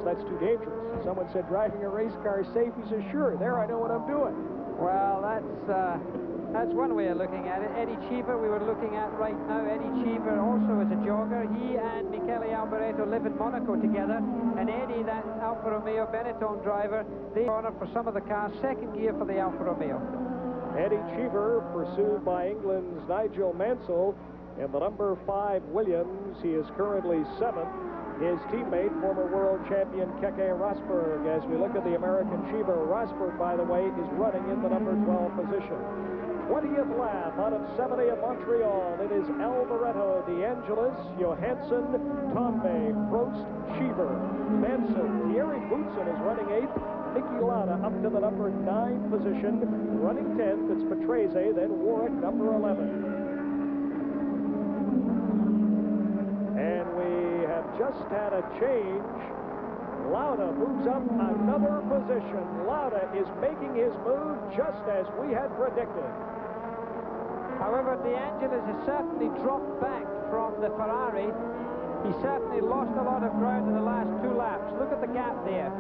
that's too dangerous. Someone said, driving a race car safe. He says, sure, there I know what I'm doing. Well, that's one way of looking at it. Eddie Cheever, we were looking at right now. Eddie Cheever also is a jogger. He and Michele Alboreto live in Monaco together. And Eddie, that Alfa Romeo Benetton driver, they honor for some of the cars, second gear for the Alfa Romeo. Eddie Cheever, pursued by England's Nigel Mansell in the number 5 Williams. He is currently 7th. His teammate, former world champion Keke Rosberg. As we look at the American Cheever, Rosberg, by the way, is running in the number 12 position. 20th lap out of 70 at Montreal. It is Alboreto, De Angelis, Johansson, Tombe, Prost, Cheever, Mansell. Thierry Boutsen is running 8th. Niki Lauda up to the number 9 position. Running 10th, it's Patrese, then Warwick, number 11. And we have just had a change. Lauda moves up another position. Lauda is making his move just as we had predicted. However, De Angelis has certainly dropped back from the Ferrari. He certainly lost a lot of ground in the last 2 laps. Look at the gap there.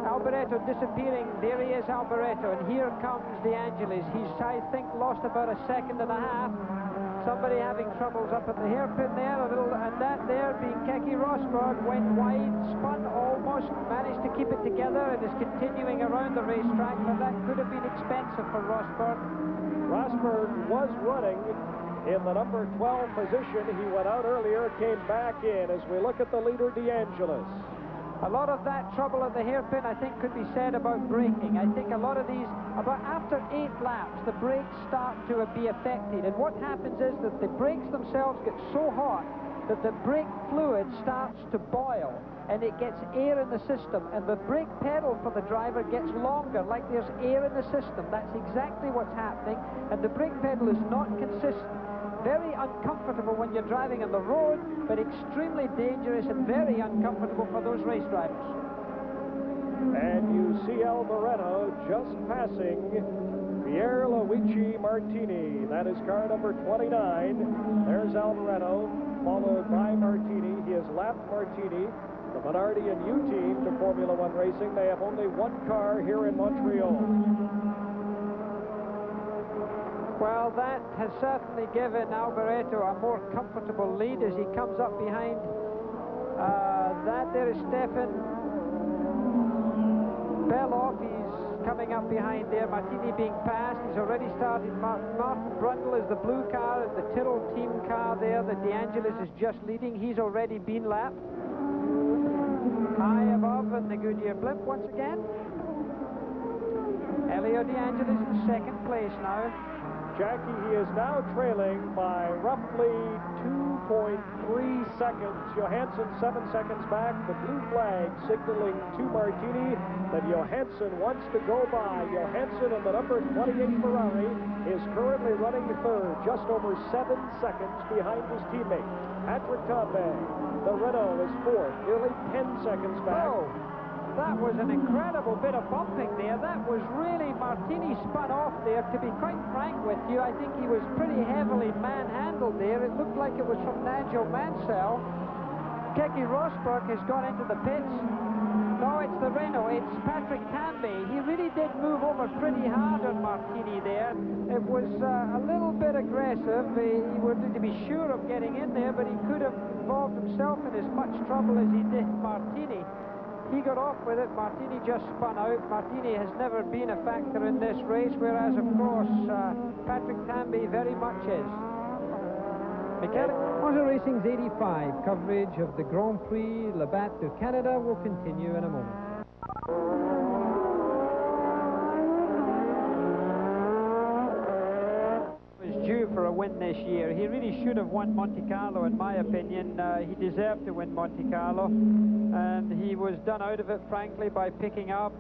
Alboreto disappearing. There he is, Alboreto. And here comes De Angelis. He's, I think, lost about a second and a half. Somebody having troubles up at the hairpin there, and that there being Keke Rosberg, went wide, spun almost, managed to keep it together and is continuing around the racetrack, but that could have been expensive for Rosberg. Rosberg was running in the number 12 position. He went out earlier, came back in as we look at the leader, De Angelis. A lot of that trouble at the hairpin, I think, could be said about braking. I think a lot of these, about after 8 laps, the brakes start to be affected. And what happens is that the brakes themselves get so hot that the brake fluid starts to boil and it gets air in the system. And the brake pedal for the driver gets longer, like there's air in the system. That's exactly what's happening. And the brake pedal is not consistent. Very uncomfortable when you're driving on the road, but extremely dangerous and very uncomfortable for those race drivers. And you see Alboreto just passing Pierluigi Martini. That is car number 29. There's Alboreto, followed by Martini. He has lapped Martini. The Minardi and U team to Formula One racing. They have only 1 car here in Montreal. Well, that has certainly given Alboreto a more comfortable lead as he comes up behind. That there is Stefan Bellof. He's coming up behind there. Martini being passed. He's already started. Martin Brundle is the blue car, and the Tyrrell team car there that De Angelis is just leading. He's already been lapped. High above in the Goodyear blimp once again. Elio de Angelis in 2nd place now. Jackie, he is now trailing by roughly 2.3 seconds. Johansson 7 seconds back. The blue flag signaling to Martini that Johansson wants to go by. Johansson in the number 28 Ferrari is currently running 3rd, just over 7 seconds behind his teammate. Patrick Tambay, the Renault, is 4th, nearly 10 seconds back. Oh. That was an incredible bit of bumping there. That was really, Martini spun off there. To be quite frank with you, I think he was pretty heavily manhandled there. It looked like it was from Nigel Mansell. Keke Rosberg has gone into the pits. No, it's the Renault. It's Patrick Tambay. He really did move over pretty hard on Martini there. It was a little bit aggressive. He wanted to be sure of getting in there, but he could have involved himself in as much trouble as he did Martini. He got off with it. Martini just spun out. Martini has never been a factor in this race, whereas, of course, Patrick Tambay very much is. Michele? Auto Racing's 85 coverage of the Grand Prix Labatt du Canada will continue in a moment. Due for a win this year. He really should have won Monte Carlo, in my opinion. He deserved to win Monte Carlo, and he was done out of it, frankly, by picking up,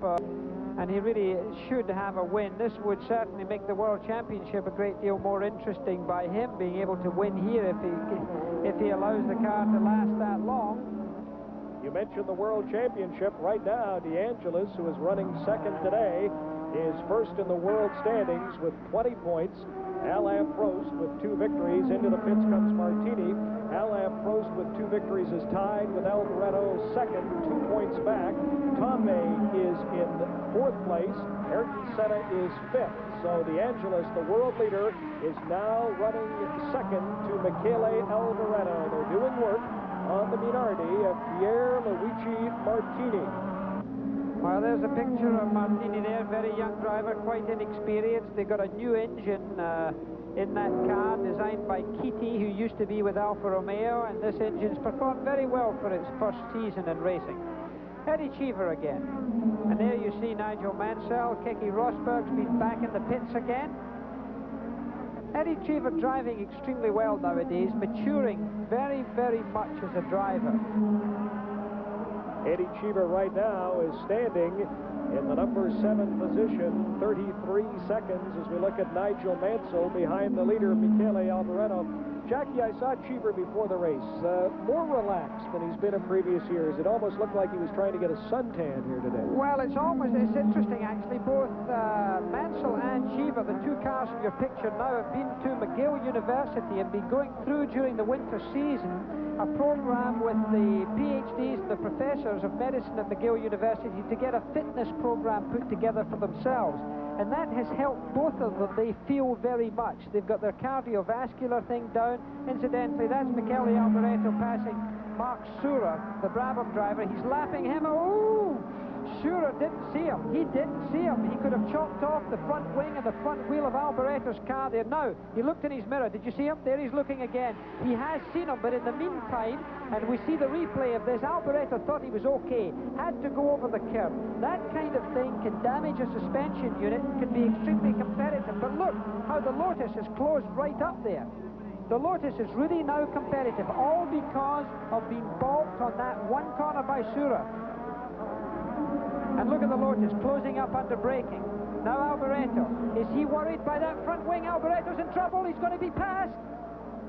and he really should have a win. This would certainly make the World Championship a great deal more interesting by him being able to win here if he allows the car to last that long. You mentioned the World Championship. Right now, De Angelis, who is running 2nd today, is 1st in the world standings with 20 points. Alain Prost with 2 victories. Into the pits comes Martini. Alain Prost with 2 victories is tied with Alboreto 2nd, 2 points back. fourth place. Ayrton Senna is fifth. So de Angelis, the world leader, is now running second to Michele Alboreto. They're doing work on the Minardi of Pierluigi Martini. Well, there's a picture of Martini there, very young driver, quite inexperienced. They got a new engine in that car designed by Keke, who used to be with Alfa Romeo, and this engine's performed very well for its first season in racing. Eddie Cheever again. And there you see Nigel Mansell. Keke Rosberg's been back in the pits again. Eddie Cheever driving extremely well nowadays, maturing very, very much as a driver. Eddie Cheever right now is standing in the number 7 position, 33 seconds as we look at Nigel Mansell behind the leader, Michele Alboreto. Jackie, I saw Cheever before the race, more relaxed than he's been in previous years. It almost looked like he was trying to get a suntan here today. Well, it's interesting actually. Both Mansell and Cheever, the two cars in your picture now, have been to McGill University and been going through during the winter season a program with the PhDs and the professors of medicine at McGill University to get a fitness program put together for themselves. And that has helped both of them. They feel very much. They've got their cardiovascular thing down. Incidentally, that's Michele Alboreto passing Marc Surer, the Brabham driver. He's lapping him. Oh! Surer didn't see him. He didn't see him. He could have chopped off the front wing and the front wheel of Alboreto's car there. Now, he looked in his mirror. Did you see him? There he's looking again. He has seen him, but in the meantime, and we see the replay of this, Alboreto thought he was okay, had to go over the curb. That kind of thing can damage a suspension unit and can be extremely competitive. But look how the Lotus is closed right up there. The Lotus is really now competitive, all because of being balked on that one corner by Surer. And look at the Lotus closing up under braking. Now Alboreto, is he worried by that front wing? Alboreto's in trouble, he's going to be passed.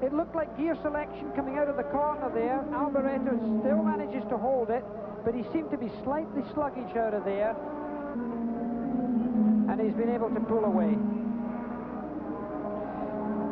It looked like gear selection coming out of the corner there. Alboreto still manages to hold it, but he seemed to be slightly sluggish out of there. And he's been able to pull away.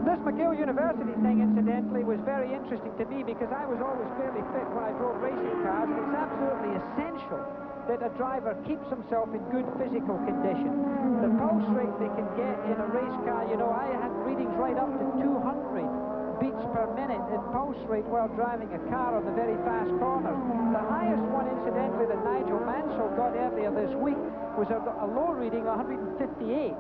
This McGill University thing, incidentally, was very interesting to me because I was always fairly fit when I drove racing cars, and it's absolutely essential that a driver keeps himself in good physical condition. The pulse rate they can get in a race car, you know, I had readings right up to 200 beats per minute in pulse rate while driving a car on the very fast corners. The highest one, incidentally, that Nigel Mansell got earlier this week was a low reading, 158.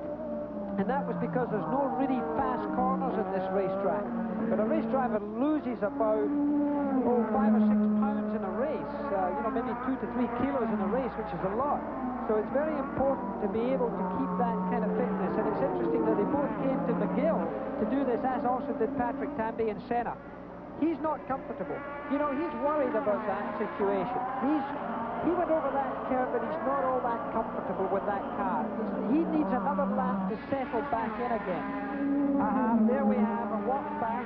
And that was because there's no really fast corners in this racetrack. But a race driver loses about 5 or 6 pounds in a race, you know, maybe 2 to 3 kilos in a race, which is a lot. So it's very important to be able to keep that kind of fitness. And it's interesting that they both came to McGill to do this, as also did Patrick Tambay and Senna. He's not comfortable. You know, he's worried about that situation. He went over that curve, but he's not all that comfortable with that car. He needs another lap to settle back in again. There we have a walk back.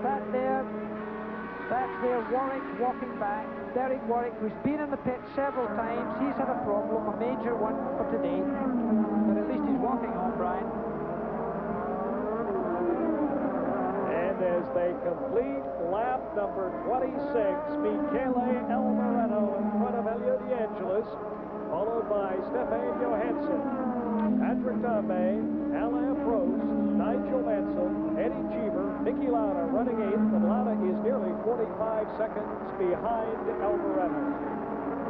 That's there Warwick walking back. Derek Warwick, who's been in the pit several times. He's had a problem, a major one for today. But at least he's walking home, Brian. And as they complete lap number 26, Michele Alboreto in front of Elio de Angelis, followed by Stefan Johansson, Patrick Tambay, Alain Prost, Nigel Mansell, Eddie Cheever, Niki Lauda running 8th, and Lauda is nearly 45 seconds behind Alboreto.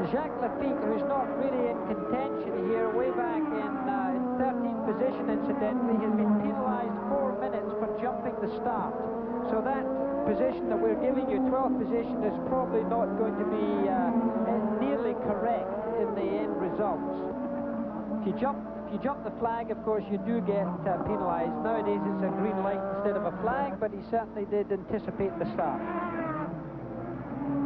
Jacques Laffite, who's not really in contention here, way back in 13th position, incidentally, has been penalized 4 minutes for jumping the start. So that position that we're giving you, 12th position, is probably not going to be nearly correct in the end results. If you jump the flag, of course, you do get penalized. Nowadays it's a green light instead of a flag, but he certainly did anticipate the start.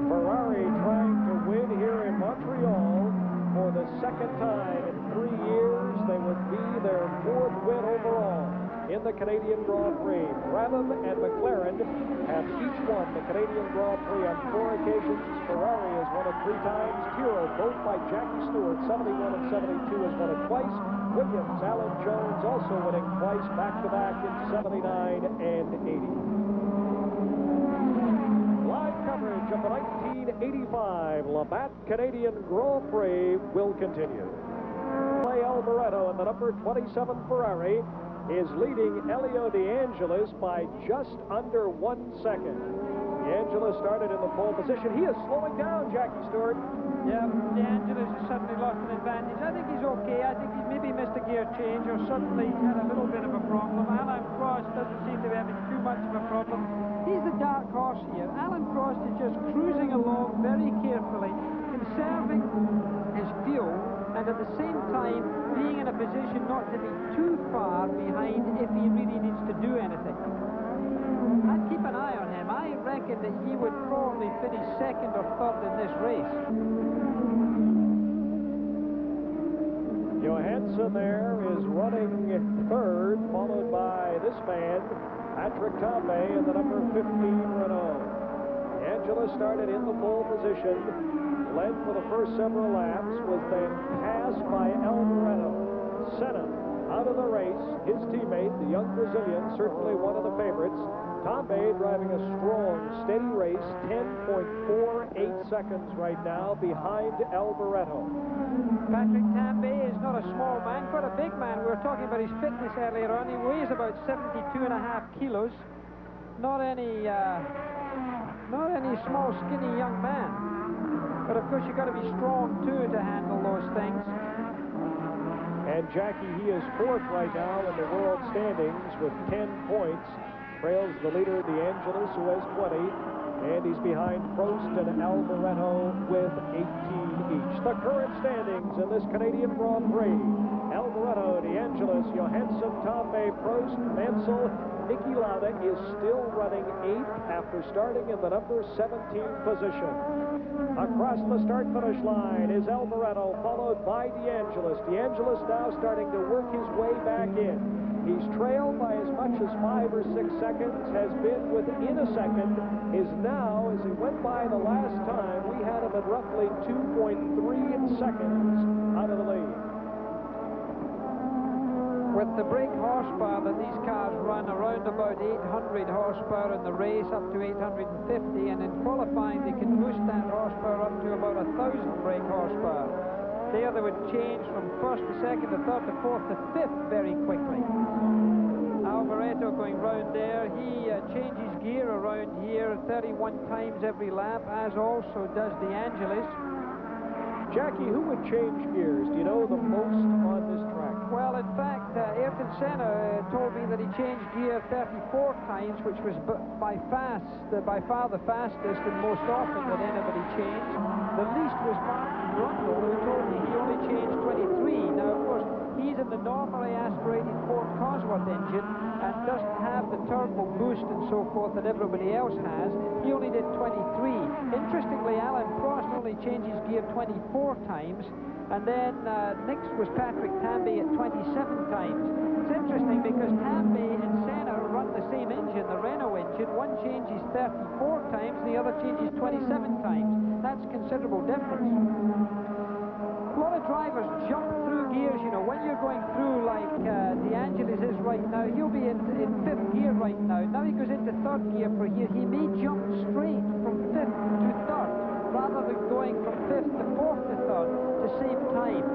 Ferrari trying to win here in Montreal for the second time in 3 years. They would be their 4th win overall in the Canadian Grand Prix. Brabham and McLaren have each won the Canadian Grand Prix on 4 occasions. Ferrari has won it 3 times. Tyrrell, both by Jackie Stewart, 71 and 72, has won it twice. Williams, Alan Jones also winning twice back-to-back in 79 and 80. Live coverage of the 1985 Labatt Canadian Grand Prix will continue. Michele Alboreto in the number 27 Ferrari is leading Elio de Angelis by just under 1 second. De Angelis started in the pole position. He is slowing down, Jackie Stewart. Yeah, De Angelis has suddenly lost an advantage. I think he's okay. I think he's maybe missed a gear change or suddenly had a little bit of a problem. Alain Prost doesn't seem to be having too much of a problem. He's the dark horse here. Alain Prost is just cruising along very carefully, conserving his fuel, and at the same time being in a position not to be too far behind if he really needs to do anything. I'd keep an eye on him. I reckon that he would probably finish second or third in this race. Johansson there is running third, followed by this man, Patrick Tambay, in the number 15 Renault. De Angelis started in the pole position, led for the first several laps, was then passed by Alboreto. Senna out of the race, his teammate, the young Brazilian, certainly one of the favorites. Tambay driving a strong, steady race, 10.48 seconds right now behind Alboreto. Patrick Tambay is not a small man, quite a big man. We were talking about his fitness earlier on. He weighs about 72.5 kilos. Not any small, skinny young man. But of course, you've got to be strong too to handle those things. And Jackie, he is fourth right now in the world standings with 10 points. Trails the leader, De Angelis, who has 20. And he's behind Prost and Alboreto with 18 each. The current standings in this Canadian Grand Prix: Alboreto, De Angelis, Johansson, Tambay, Prost, Mansell. Niki Lauda is still running 8th after starting in the number 17 position. Across the start-finish line is Alboreto, followed by De Angelis. De Angelis now starting to work his way back in. He's trailed by as much as 5 or 6 seconds, has been within a second, is now, as he went by the last time, we had him at roughly 2.3 seconds out of the lead. With the brake horsepower that these cars run, around about 800 horsepower in the race, up to 850, and in qualifying they can boost that horsepower up to about 1,000 brake horsepower. There they would change from first to second to third to fourth to fifth very quickly. Alboreto going round there, he changes gear around here 31 times every lap, as also does De Angelis. Jackie, who would change gears? Do you know the most on this track? Well, in fact, Ayrton Senna told me that he changed gear 34 times, which was by far the fastest and most often that anybody changed. The least was Martin Brundle, who told me he only changed 23. Now, of course, he's in the normally aspirated Ford Cosworth engine and doesn't have the turbo boost and so forth that everybody else has. He only did 23. Interestingly, Alain Prost only changes gear 24 times, and then next was Patrick Tambay at 27 times. It's interesting because Tambay and Senna run the same engine, the Renault engine. One changes 34 times, the other changes 27 times. That's considerable difference. A lot of drivers jump through gears, you know, when you're going through like De Angelis is right now. He'll be in fifth gear right now. Now he goes into third gear for here. He may jump straight from fifth to third rather than going from fifth to fourth to third to save time.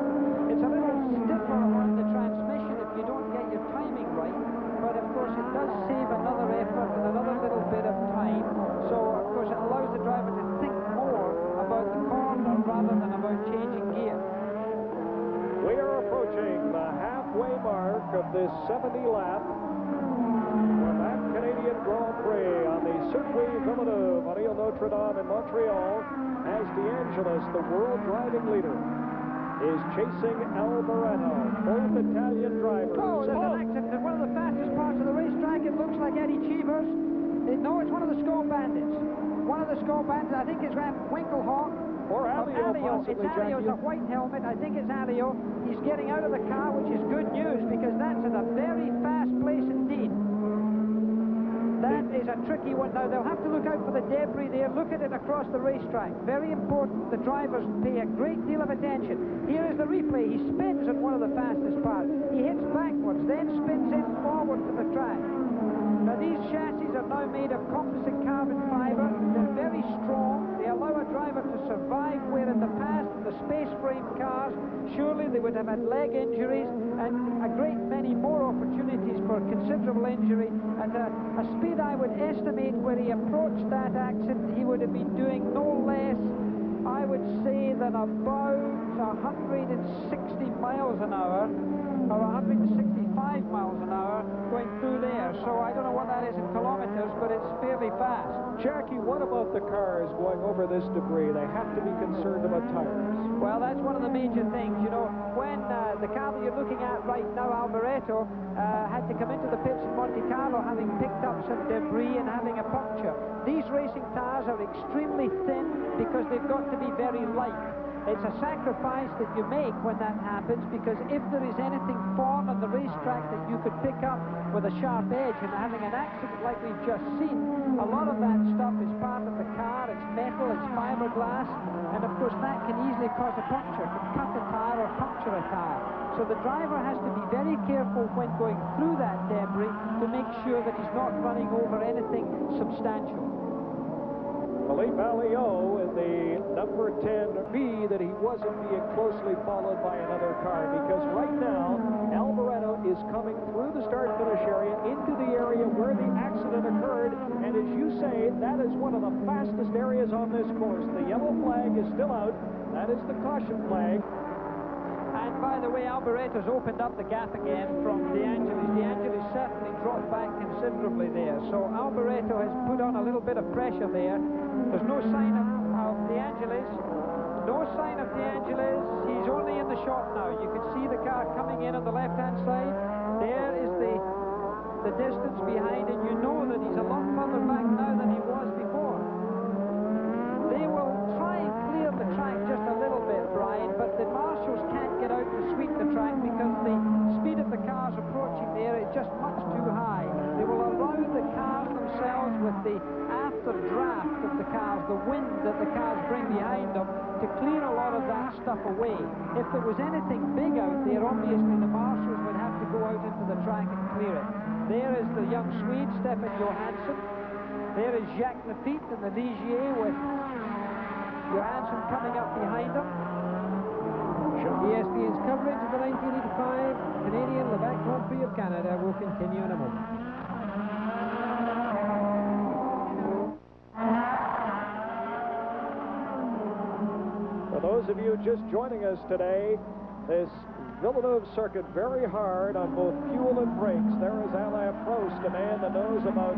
It's a little stiffer on the transmission if you don't get your timing right, but of course it does save another effort and another little bit of time. So of course it allows the driver to think more about the corner rather than about changing gear. We are approaching the halfway mark of this 70 lap for that Canadian Grand Prix on the Circuit Villeneuve on Ile Notre Dame in Montreal, as De Angelis, the world driving leader, is chasing Alboreto. Both Italian drivers. Oh, there's an accident at one of the fastest parts of the racetrack. It looks like Eddie Cheevers. No, it's one of the Skull Bandits. One of the Skull Bandits. I think it's Winkelhock. Or Alliot, possibly, it's Alliot, a white helmet. I think it's Alliot. He's getting out of the car, which is good news, because that's at a very fast place indeed. That is a tricky one. Now, they'll have to look out for the debris there. Look at it across the racetrack. Very important. The drivers pay a great deal of attention. Here is the replay. He spins at one of the fastest parts. He hits backwards, then spins in forward to the track. Now these chassis are now made of composite carbon fiber. They're very strong. They allow a driver to survive where in the past, in the space frame cars, surely they would have had leg injuries and a great many more opportunities for considerable injury. At a speed I would estimate where he approached that accident, he would have been doing no less, I would say, than about 160 miles an hour or 165 miles an hour going through there. So I don't know what that is in kilometers, but it's fairly fast. Jackie, what about the cars going over this debris? They have to be concerned about tires. Well, that's one of the major things. You know, when the car that you're looking at right now, Alboreto, had to come into the pits in Monte Carlo having picked up some debris and having a puncture. These racing tires are extremely thin because they've got to be very light. It's a sacrifice that you make when that happens, because if there is anything formed on the racetrack that you could pick up with a sharp edge, and having an accident like we've just seen, a lot of that stuff is part of the car. It's metal, it's fiberglass, and of course that can easily cause a puncture, can cut a tire or puncture a tire. So the driver has to be very careful when going through that debris to make sure that he's not running over anything substantial. Philippe Alliot in the number 10B that he wasn't being closely followed by another car, because right now Alboreto is coming through the start-finish area into the area where the accident occurred, and as you say, that is one of the fastest areas on this course. The yellow flag is still out. That is the caution flag. And by the way, Alboreto's opened up the gap again from De Angelis. De Angelis certainly dropped back considerably there. So Alboreto has put on a little bit of pressure there. There's no sign of De Angelis. No sign of De Angelis. He's only in the shop now. You can see the car coming in on the left-hand side. There is the distance behind, and you know that he's a lot further back now than he was before. They will try and clear the track just a little bit, Brian, but the marshals can't get out to sweep the track because the speed of the cars approaching there is just much too high. They will allow the cars themselves, with the after draft of the cars, the wind that the cars bring behind them, to clear a lot of that stuff away. If there was anything big out there, obviously the marshals would have to go out into the track and clear it. There is the young Swede, Stefan Johansson. There is Jacques Laffite in the Ligier with Johansson coming up behind him. ESPN's coverage of the 1985 Canadian Labatt Grand Prix of Canada will continue in a moment. For those of you just joining us today, this Villeneuve circuit very hard on both fuel and brakes. There is Alain Prost, a man that knows about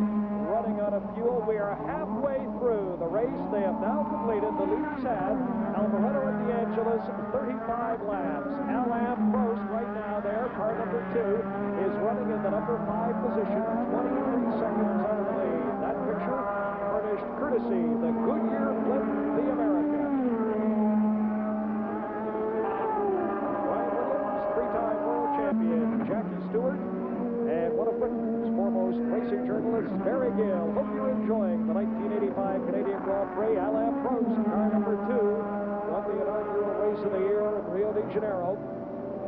running out of fuel. We are halfway through the race. They have now completed, the leaders have, Alboreto and De Angelis, 35 laps. Alain Prost right now there, car number 2, is running in the number 5 position, 23 seconds out of the lead. That picture furnished courtesy the Goodyear Blimp, the America. Jackie Stewart, and one of Britain's foremost racing journalists, Barry Gill. Hope you're enjoying the 1985 Canadian Grand Prix. Alain Prost, car number 2, won the inaugural race of the year in Rio de Janeiro.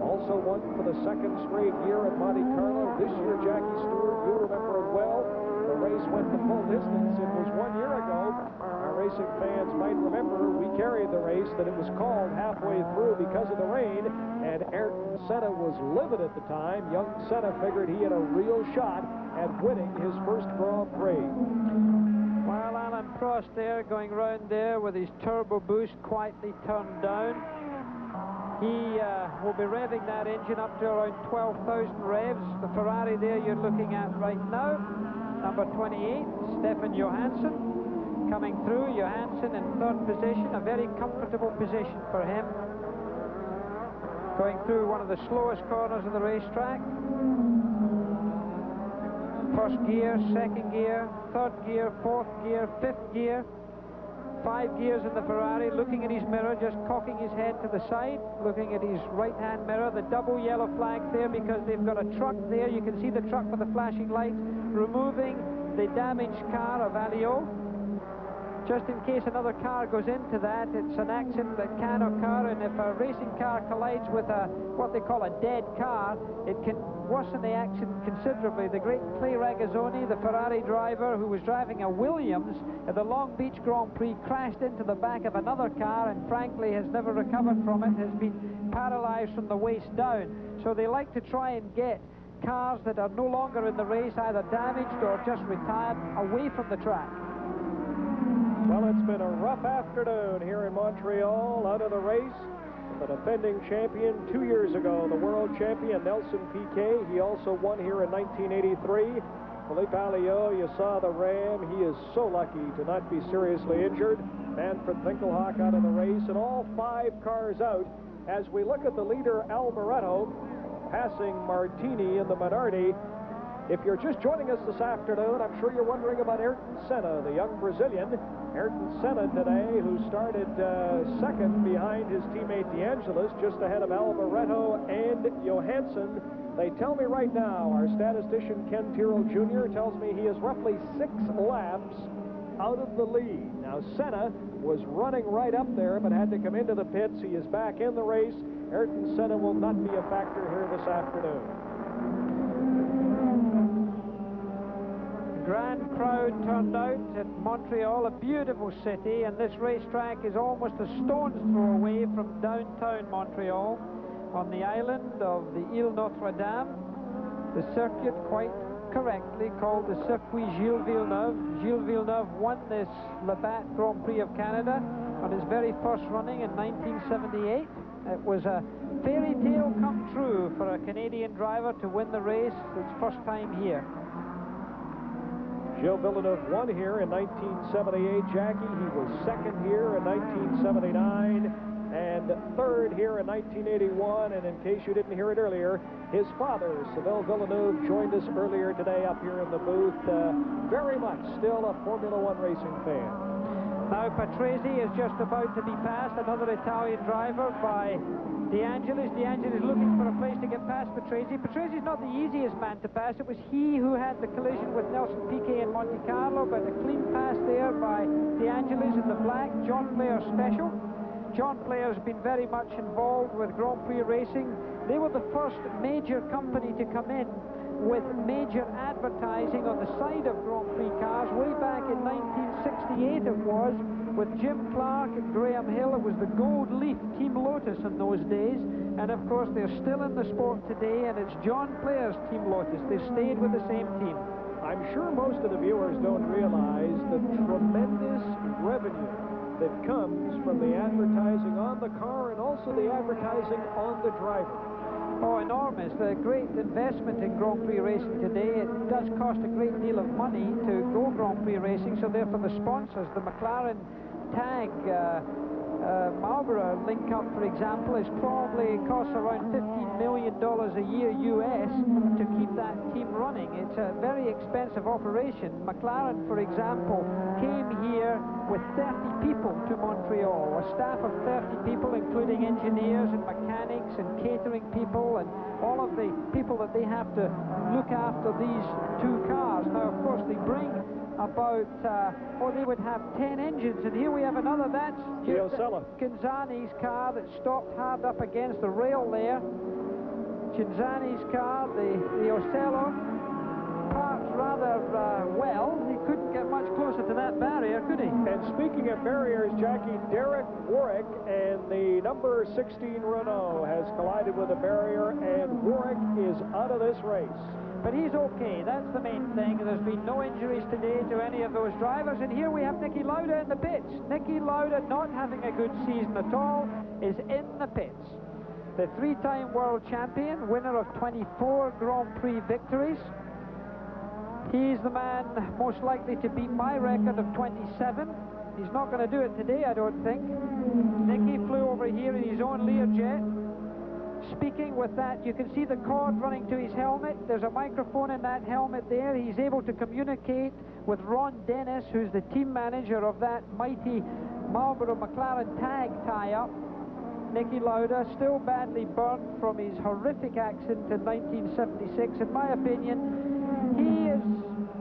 Also won for the second straight year at Monte Carlo. This year, Jackie Stewart, you remember it well. The race went the full distance. It was 1 year ago. Our racing fans might remember we carried the race, that it was called halfway through because of the rain, and Ayrton Senna was livid at the time. Young Senna figured he had a real shot at winning his first Grand Prix. While Alain Prost there going round there with his turbo boost quietly turned down, he will be revving that engine up to around 12,000 revs. The Ferrari there you're looking at right now, number 28, Stefan Johansson coming through. Johansson in 3rd position, a very comfortable position for him. Going through one of the slowest corners of the racetrack. 1st gear, 2nd gear, 3rd gear, 4th gear, 5th gear. 5 gears in the Ferrari, looking at his mirror, just cocking his head to the side, looking at his right-hand mirror. The double yellow flags there because they've got a truck there. You can see the truck with the flashing lights, removing the damaged car of Alliot. just in case another car goes into that. It's an accident that can occur, and if a racing car collides with what they call a dead car, it can worsen the accident considerably. The great Clay Regazzoni, the Ferrari driver who was driving a Williams at the Long Beach Grand Prix, crashed into the back of another car and frankly has never recovered from it, has been paralyzed from the waist down. So they like to try and get cars that are no longer in the race either damaged or just retired away from the track. Well, it's been a rough afternoon here in Montreal. Out of the race, the defending champion 2 years ago, the world champion Nelson Piquet. He also won here in 1983. Philippe Alliot, you saw the Ram. He is so lucky to not be seriously injured. Manfred Winkelhock out of the race, and all 5 cars out as we look at the leader Alboreto passing Martini in the Minardi. If you're just joining us this afternoon, I'm sure you're wondering about Ayrton Senna, the young Brazilian. Ayrton Senna today, who started second behind his teammate De Angelis, just ahead of Alboreto and Johansson. They tell me right now, our statistician Ken Tyrrell Jr. tells me he is roughly 6 laps out of the lead. Now, Senna was running right up there, but had to come into the pits. He is back in the race. Ayrton Senna will not be a factor here this afternoon. Grand crowd turned out at Montreal, a beautiful city, and this racetrack is almost a stone's throw away from downtown Montreal on the island of the Ile Notre-Dame. The circuit, quite correctly called the Circuit Gilles Villeneuve. Gilles Villeneuve won this Labatt Grand Prix of Canada on his very first running in 1978. It was a fairy tale come true for a Canadian driver to win the race its first time here. Gilles Villeneuve won here in 1978, Jackie. He was second here in 1979 and third here in 1981. And in case you didn't hear it earlier, his father, Sylvain Villeneuve, joined us earlier today up here in the booth. Very much still a Formula One racing fan. Now Patrese is just about to be passed, another Italian driver, by De Angelis. De Angelis looking for a place to get past Patrese. Patrese is not the easiest man to pass. It was he who had the collision with Nelson Piquet in Monte Carlo, but a clean pass there by De Angelis in the black John Player special. John Player's been very much involved with Grand Prix racing. They were the first major company to come in with major advertising on the side of Grand Prix cars way back in 1968 it was, with Jim Clark and Graham Hill. It was the Gold Leaf Team Lotus in those days, and of course they're still in the sport today, and it's John Player's Team Lotus. They've stayed with the same team. I'm sure most of the viewers don't realize the tremendous revenue that comes from the advertising on the car and also the advertising on the driver. Oh, enormous. The great investment in Grand Prix racing today. It does cost a great deal of money to go Grand Prix racing, so therefore the sponsors, the McLaren-TAG Marlboro link-up, for example, is probably costs around $15 million a year US to keep that team running. It's a very expensive operation. McLaren, for example, came here with 30 people to Montreal, a staff of 30 people, including engineers and mechanics and catering people and all of the people that they have to look after these 2 cars. Now, of course, they bring about, they would have 10 engines, and here we have another. That's Ghinzani's car that stopped hard up against the rail there. Ghinzani's car, the Ocello, parked rather well. He couldn't get much closer to that barrier, could he? And speaking of barriers, Jackie, Derek Warwick and the number 16 Renault has collided with a barrier, and Warwick is out of this race. But he's okay, that's the main thing. There's been no injuries today to any of those drivers. And here we have Niki Lauda in the pits. Niki Lauda, not having a good season at all, is in the pits. The 3-time world champion, winner of 24 Grand Prix victories. He's the man most likely to beat my record of 27. He's not going to do it today, I don't think. Niki flew over here in his own Learjet. Speaking with that, you can see the cord running to his helmet. There's a microphone in that helmet there. He's able to communicate with Ron Dennis, who's the team manager of that mighty Marlboro McLaren-TAG tie-up. Niki Lauda, still badly burnt from his horrific accident in 1976. In my opinion, he is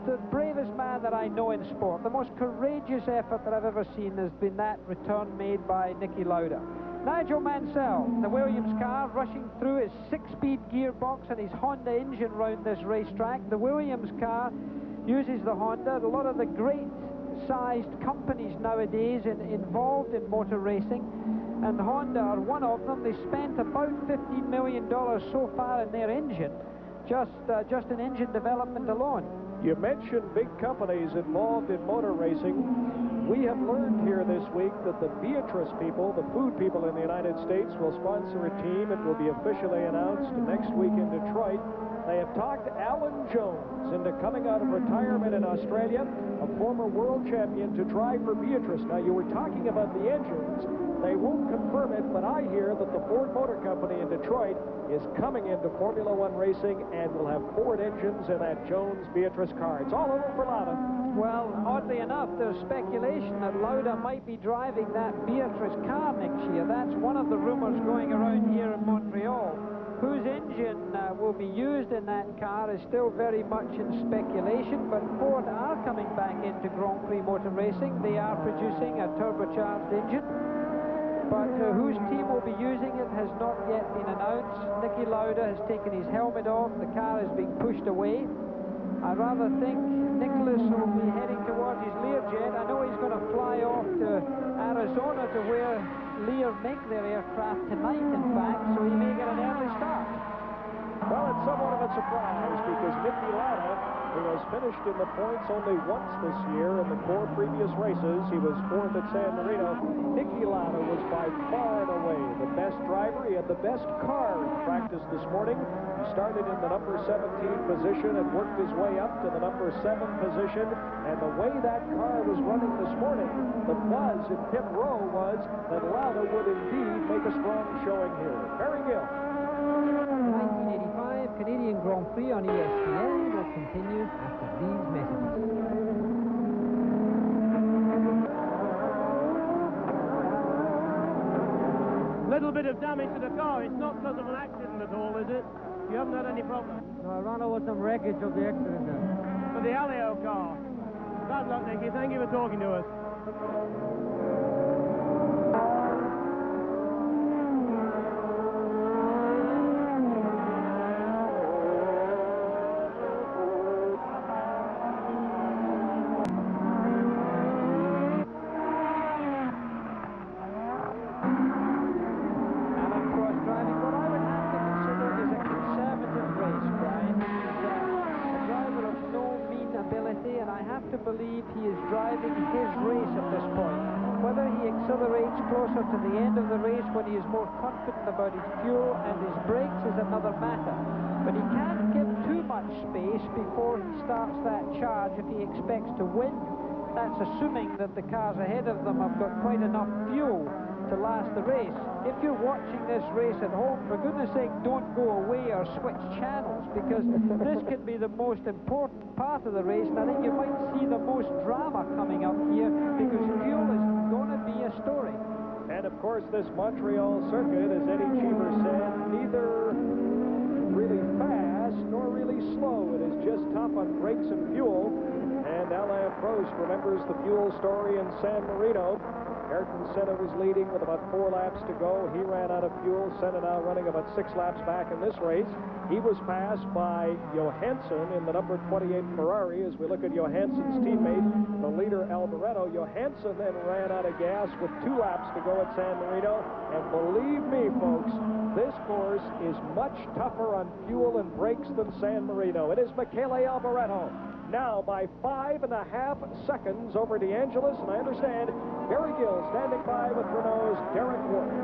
the bravest man man that I know in sport. The most courageous effort that I've ever seen has been that return made by Niki Lauda. Nigel Mansell, the Williams car, rushing through his 6-speed gearbox and his Honda engine round this racetrack. The Williams car uses the Honda. A lot of the great-sized companies nowadays involved in motor racing, and Honda are one of them. They spent about $15 million so far in their engine, just in engine development alone. You mentioned big companies involved in motor racing. We have learned here this week that the Beatrice people, the food people in the United States, will sponsor a team. It will be officially announced next week in Detroit. They have talked Alan Jones into coming out of retirement in Australia, a former world champion, to drive for Beatrice. Now, you were talking about the engines. They won't confirm it, but I hear that the Ford Motor Company in Detroit is coming into Formula One racing and will have Ford engines in that Jones-Beatrice car. It's all over for Lauda. Well, oddly enough, there's speculation that Lauda might be driving that Beatrice car next year. That's one of the rumors going around here in Montreal. Whose engine will be used in that car is still very much in speculation, but Ford are coming back into Grand Prix motor racing. They are producing a turbocharged engine, but whose team will be using it has not yet been announced. Niki Lauda has taken his helmet off. The car is being pushed away. I rather think Nicholas will be heading towards his Learjet. I know he's going to fly off to Arizona to where Lear make their aircraft tonight, in fact, so he may get an early start. Well, it's somewhat of a surprise because Niki Lauda, who has finished in the points only once this year in the 4 previous races, he was 4th at San Marino. Niki Lauda was by far and away the best driver. He had the best car in practice this morning. He started in the number 17 position and worked his way up to the number 7 position. And the way that car was running this morning, the buzz in pit row was that Lauda would indeed make a strong showing here. Barry Gill. 1985 Canadian Grand Prix on ESPN will continue after these messages. Little bit of damage to the car. It's not because of an accident at all, is it? You haven't had any problem? No, I ran over some wreckage of the accident there. For the Alliot car. Bad luck, Niki. Thank you for talking to us. Alain Prost driving what I would have to consider is a conservative race, Brian. He's a driver of no mean ability, and I have to believe he is driving his race at this point. Whether he accelerates closer to the end of the race when he is more confident about his fuel and his brakes is another matter. But he can't give too much space before he starts that charge if he expects to win. That's assuming that the cars ahead of them have got quite enough fuel to last the race. If you're watching this race at home, for goodness sake, don't go away or switch channels, because this could be the most important part of the race, and I think you might see the most drama coming up here, because fuel is going to be a story. And of course, this Montreal circuit, as Eddie Cheever said, neither really fast nor really slow. It is just tough on brakes and fuel. And Alain Prost remembers the fuel story in San Marino. Ayrton Senna was leading with about 4 laps to go. He ran out of fuel. Senna now running about 6 laps back in this race. He was passed by Johansson in the number 28 Ferrari. As we look at Johansson's teammate, the leader Alboreto, Johansson then ran out of gas with 2 laps to go at San Marino. And believe me, folks, this course is much tougher on fuel and brakes than San Marino. It is Michele Alboreto now by 5.5 seconds over De Angelis, and I understand Barry Gill standing by with Renault's Derek Warwick.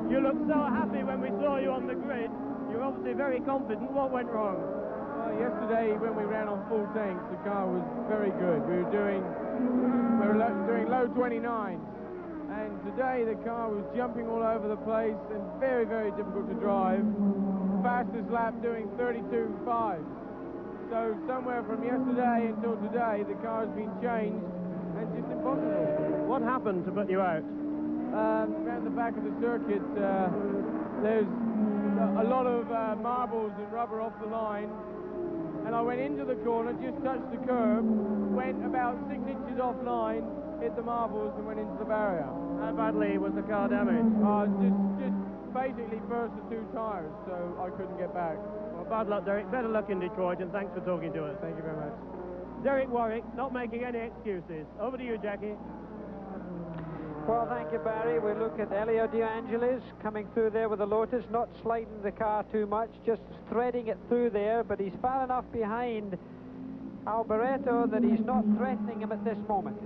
You looked so happy when we saw you on the grid. You're obviously very confident. What went wrong? Well, yesterday when we ran on full tanks, the car was very good. We were doing low 29s. And today the car was jumping all over the place and very, very difficult to drive. Fastest lap doing 32.5. So somewhere from yesterday until today, the car has been changed and just impossible. What happened to put you out? Around the back of the circuit, there's a lot of marbles and rubber off the line, and I went into the corner, just touched the curb, went about 6 inches offline, hit the marbles and went into the barrier. How badly was the car damaged? Just basically burst the 2 tyres, so I couldn't get back. Well, bad luck, Derek. Better luck in Detroit, and thanks for talking to us. Thank you very much. Derek Warwick, not making any excuses. Over to you, Jackie. Well, thank you, Barry. We look at Elio de Angelis coming through there with the Lotus, not sliding the car too much, just threading it through there, but he's far enough behind Alboreto that he's not threatening him at this moment.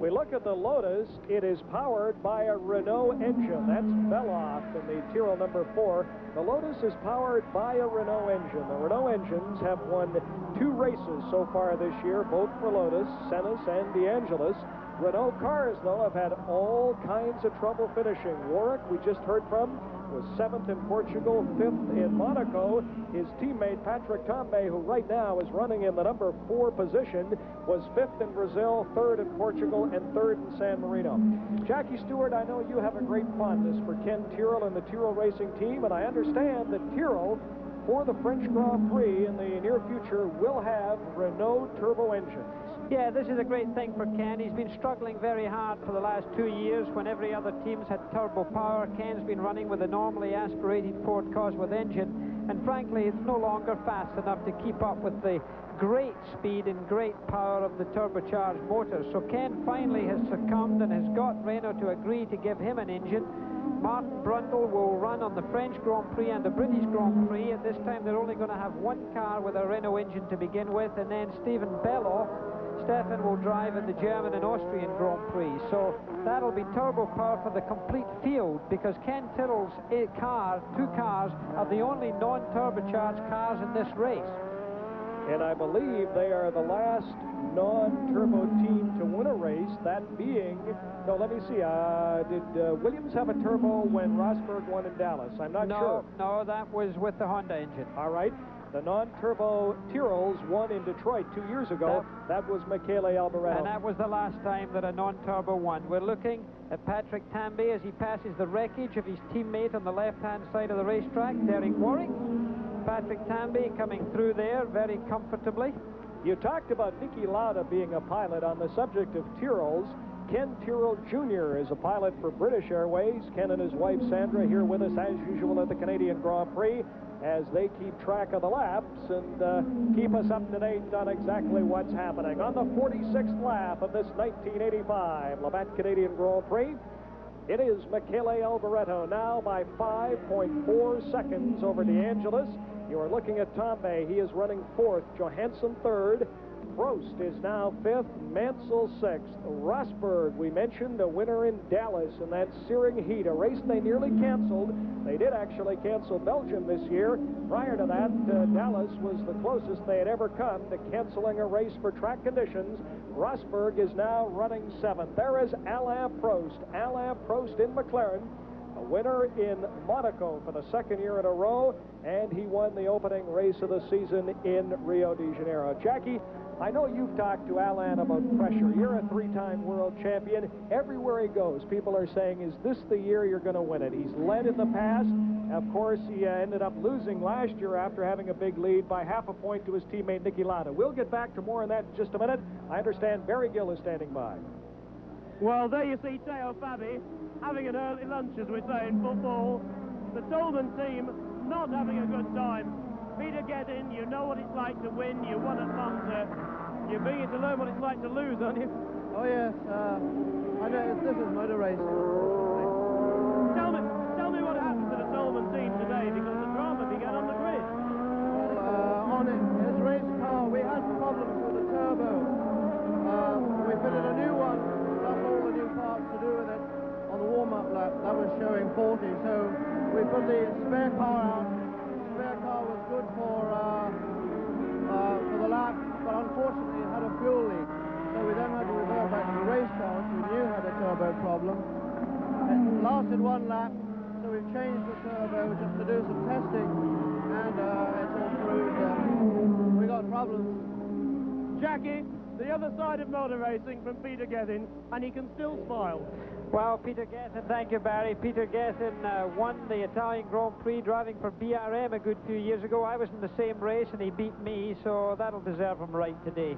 We look at the Lotus. It is powered by a Renault engine. That's Bellof in the Tyrrell number 4. The Lotus is powered by a Renault engine. The Renault engines have won 2 races so far this year, both for Lotus, Senna and de Angelis. Renault cars, though, have had all kinds of trouble finishing. Warwick, we just heard from, was 7th in Portugal, 5th in Monaco. His teammate Patrick Tambay, who right now is running in the number 4 position, was 5th in Brazil, 3rd in Portugal, and 3rd in San Marino. Jackie Stewart, I know you have a great fondness for Ken Tyrrell and the Tyrrell Racing team, and I understand that Tyrrell, for the French Grand Prix in the near future, will have Renault turbo engines. Yeah, this is a great thing for Ken. He's been struggling very hard for the last 2 years when every other team's had turbo power. Ken's been running with a normally aspirated Ford Cosworth engine, and frankly, it's no longer fast enough to keep up with the great speed and great power of the turbocharged motors. So Ken finally has succumbed and has got Renault to agree to give him an engine. Martin Brundle will run on the French Grand Prix and the British Grand Prix. At this time, they're only going to have 1 car with a Renault engine to begin with, and then Stefan Bellof, Stefan will drive in the German and Austrian Grand Prix. So that'll be turbo power for the complete field, because Ken Tyrrell's 2 cars are the only non-turbocharged cars in this race. And I believe they are the last non-turbo team to win a race, that being, no, let me see, did Williams have a turbo when Rosberg won in Dallas? I'm not sure. No, that was with the Honda engine. All right. The non-turbo Tyrrells won in Detroit 2 years ago. That was Michele Alboreto. And that was the last time that a non-turbo won. We're looking at Patrick Tambay as he passes the wreckage of his teammate on the left-hand side of the racetrack, Derek Warwick. Patrick Tambay coming through there very comfortably. You talked about Niki Lauda being a pilot. On the subject of Tyrrells, Ken Tyrrell Jr. is a pilot for British Airways. Ken and his wife Sandra here with us as usual at the Canadian Grand Prix as they keep track of the laps and keep us up to date on exactly what's happening. On the 46th lap of this 1985 Labatt Canadian Grand Prix, it is Michele Alboreto now by 5.4 seconds over de Angelis. You are looking at Tambay. He is running 4th. Johansson 3rd. Prost is now 5th. Mansell 6th. Rosberg, we mentioned, a winner in Dallas in that searing heat, a race they nearly canceled. They did actually cancel Belgium this year. Prior to that, Dallas was the closest they had ever come to canceling a race for track conditions. Rosberg is now running 7th. There is Alain Prost. Alain Prost in McLaren, a winner in Monaco for the 2nd year in a row, and he won the opening race of the season in Rio de Janeiro. Jackie, I know you've talked to Alain about pressure. You're a 3-time world champion. Everywhere he goes, people are saying, is this the year you're going to win it? He's led in the past. Of course, he ended up losing last year after having a big lead by half a point to his teammate Niki Lauda. We'll get back to more on that in just a minute. I understand Barry Gill is standing by. Well, there you see Teo Fabi having an early lunch, as we say in football. The Tolman team not having a good time. Peter Geddin, you know what it's like to win. You won at Monza. You're beginning to learn what it's like to lose, aren't you? Oh yes, I know this is motor racing. Tell me what happened to the Tolman team today, because the drama began on the grid. Well, on his race car, we had problems with the turbo. We fitted a new one, plus all the new parts to do with it. On the warm-up lap, that was showing 40, so we put the spare car out. The spare car was good for the lap, but unfortunately it had a fuel leak. So we then had to revert back to the race car, which we knew had a turbo problem. It lasted 1 lap, so we've changed the turbo just to do some testing, and it's all proved we got problems. Jackie, the other side of motor racing from Peter Gethin, and he can still smile. Well, Peter Gethin, thank you, Barry. Peter Gethin won the Italian Grand Prix driving for BRM a good few years ago. I was in the same race and he beat me, so that'll deserve him right today.